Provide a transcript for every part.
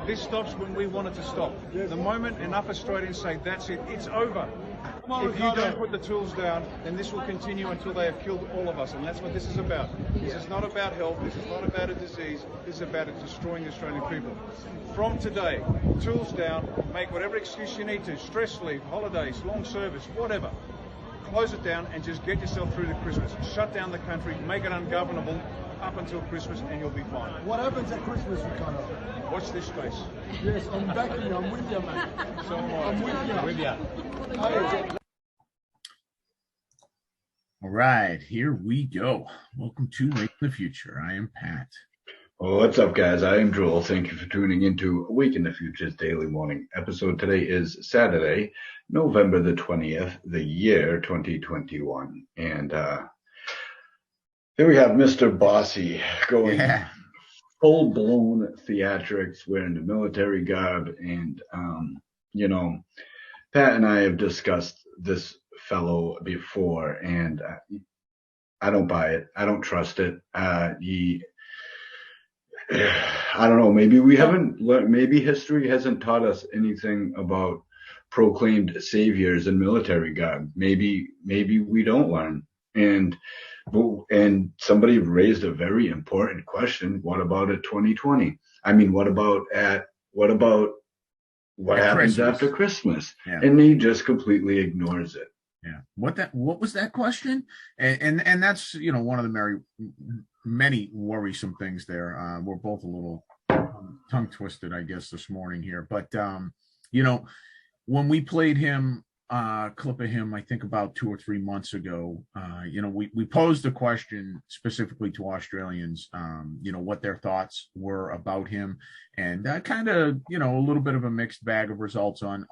This stops when we want it to stop. The moment enough Australians say, that's it, it's over. If you don't put the tools down, then this will continue until they have killed all of us, and that's what this is about. This is not about health, this is not about a disease, this is about destroying the Australian people. From today, tools down, make whatever excuse you need to, stress leave, holidays, long service, whatever. Close it down and just get yourself through to Christmas. Shut down the country, make it ungovernable up until Christmas, and you'll be fine. What happens at Christmas, Ricardo? Watch this space. Yes, I'm backing you. I'm with you, mate. So am I. I'm with you. All right, here we go. Welcome to Wake in the Future. I am Pat. Well, what's up, guys? I am Joel. Thank you for tuning into Wake in the Future's daily morning episode. Today is Saturday, November the 20th, the year 2021. And here we have Mr. Bosi going full-blown theatrics, wearing the military garb. And, Pat and I have discussed this fellow before, and I don't buy it. I don't trust it. I don't know. Maybe we haven't learned. Maybe history hasn't taught us anything about proclaimed saviors and military garb. Maybe we don't learn. And somebody raised a very important question. What about at 2020? I mean, what happens Christmas? After Christmas? Yeah. And he just completely ignores it. Yeah. What was that question? And that's, one of the many worrisome things there. We're both a little tongue twisted, I guess, this morning here. But, when we played him, clip of him, I think about 2 or 3 months ago, we posed a question specifically to Australians, what their thoughts were about him, and kind of, a little bit of a mixed bag of results on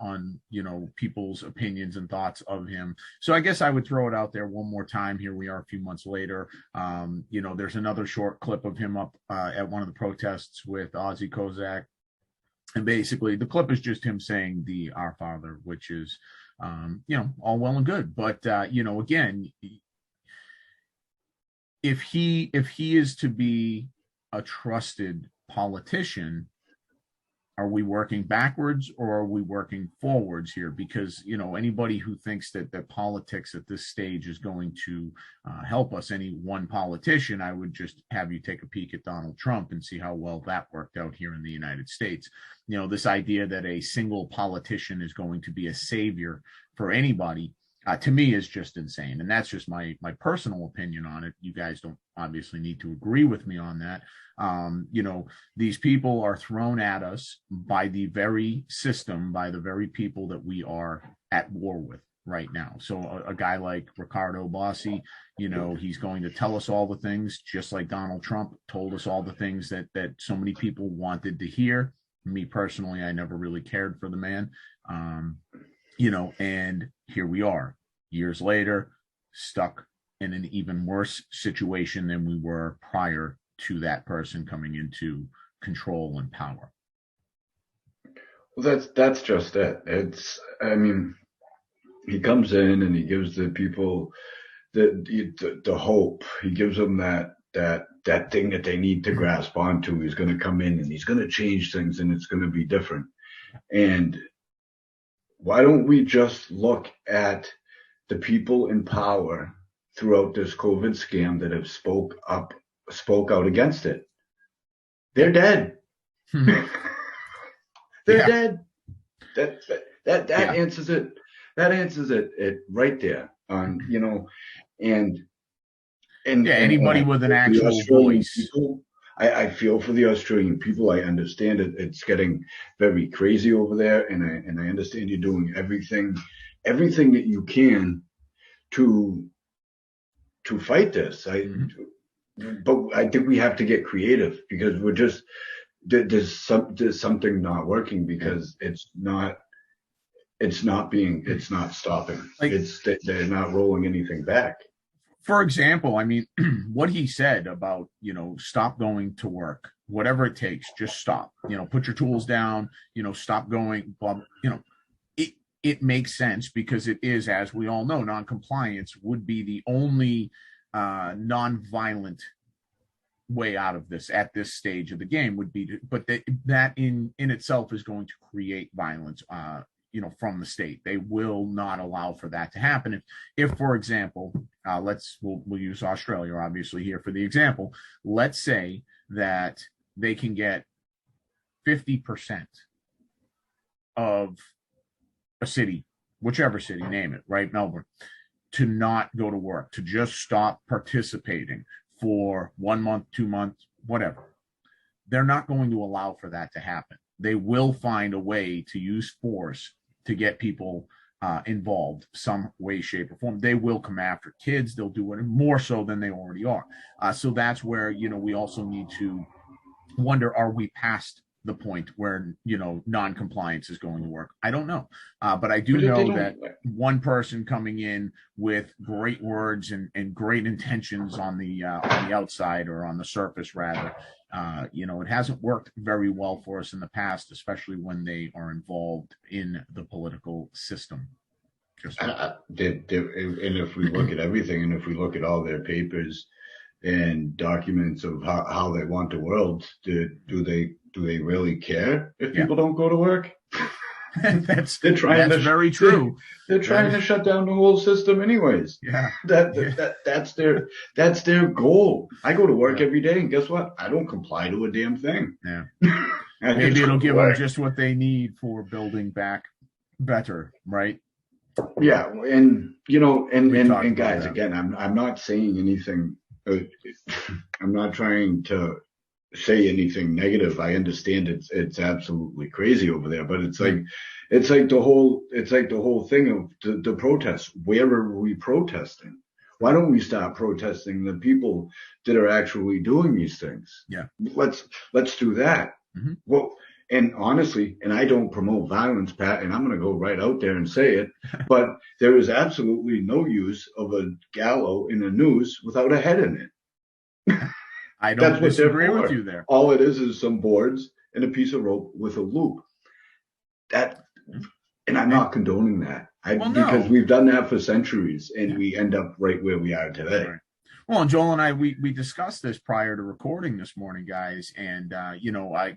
people's opinions and thoughts of him. So I guess I would throw it out there one more time. Here we are a few months later. There's another short clip of him up at one of the protests with Aussie Cossack. And basically the clip is just him saying the Our Father, which is, all well and good. But, again, if he is to be a trusted politician, are we working backwards or are we working forwards here? Because, anybody who thinks that politics at this stage is going to help us, any one politician, I would just have you take a peek at Donald Trump and see how well that worked out here in the United States. This idea that a single politician is going to be a savior for anybody, to me, is just insane. And that's just my personal opinion on it. You guys don't obviously need to agree with me on that. These people are thrown at us by the very system, by the very people that we are at war with right now. So a guy like Ricardo, Bosi, he's going to tell us all the things, just like Donald Trump told us all the things that so many people wanted to hear. Me personally, I never really cared for the man. And here we are, years later, stuck in an even worse situation than we were prior to that person coming into control and power. Well, that's just it. He comes in and he gives the people the hope. He gives them that thing that they need to grasp onto. He's going to come in and he's going to change things and it's going to be different. And why don't we just look at the people in power throughout this COVID scam that have spoke out against it? They're dead. They're dead. That answers it. That answers it right there. Anybody with an actual voice. I feel for the Australian people. I understand it. It's getting very crazy over there, and I understand you're doing everything that you can to fight this. But I think we have to get creative, because we're just there's something not working, because it's not stopping. They're not rolling anything back. For example, what he said about, stop going to work, whatever it takes, just stop, put your tools down, stop going, it makes sense, because it is, as we all know, non-compliance would be the only non-violent way out of this at this stage of the game would be but that in itself is going to create violence, from the state. They will not allow for that to happen. If for example, we'll use Australia obviously here for the example. Let's say that they can get 50% of a city, whichever city, name it, right? Melbourne, to not go to work, to just stop participating for 1 month, 2 months, whatever. They're not going to allow for that to happen. They will find a way to use force to get people involved some way, shape, or form. They will come after kids. They'll do it more so than they already are. So that's where, we also need to wonder, are we past the point where, non-compliance is going to work? I don't know. But I do know that one person coming in with great words and great intentions on the outside, or on the surface rather, it hasn't worked very well for us in the past, especially when they are involved in the political system. And if we look at everything, and if we look at all their papers and documents of how they want the world, do they really care if people don't go to work? That's very true. They're trying to shut down the whole system anyways. Yeah. That's their goal. I go to work every day, and guess what? I don't comply to a damn thing. Yeah. Maybe it'll give them just what they need for building back better, right? Yeah, and and guys, again, I'm not saying anything. I'm not trying to say anything negative. I understand it's absolutely crazy over there, but it's like the whole thing of the protests. Where are we protesting? Why don't we start protesting the people that are actually doing these things? Yeah, let's do that. Mm-hmm. Well, and honestly, and I don't promote violence, Pat, and I'm going to go right out there and say it, but there is absolutely no use of a gallows in the noose without a head in it. I don't disagree with you there. All it is some boards and a piece of rope with a loop. And I'm not condoning that. Because we've done that for centuries, and we end up right where we are today. Right. Well, and Joel and I, we discussed this prior to recording this morning, guys. And,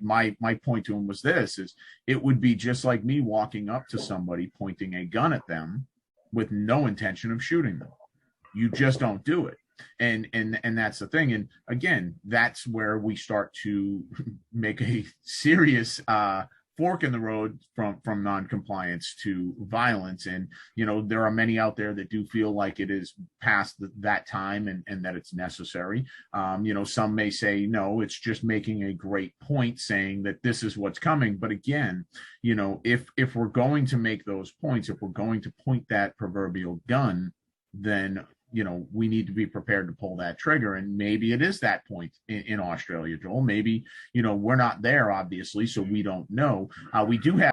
my point to him was this, is it would be just like me walking up to somebody, pointing a gun at them with no intention of shooting them. You just don't do it. And that's the thing. And again, that's where we start to make a serious, fork in the road from non-compliance to violence. And, there are many out there that do feel like it is past that time and that it's necessary. Some may say, no, it's just making a great point saying that this is what's coming. But again, if we're going to make those points, if we're going to point that proverbial gun, then we need to be prepared to pull that trigger. And maybe it is that point in Australia, Joel. Maybe, we're not there, obviously, so we don't know. We do have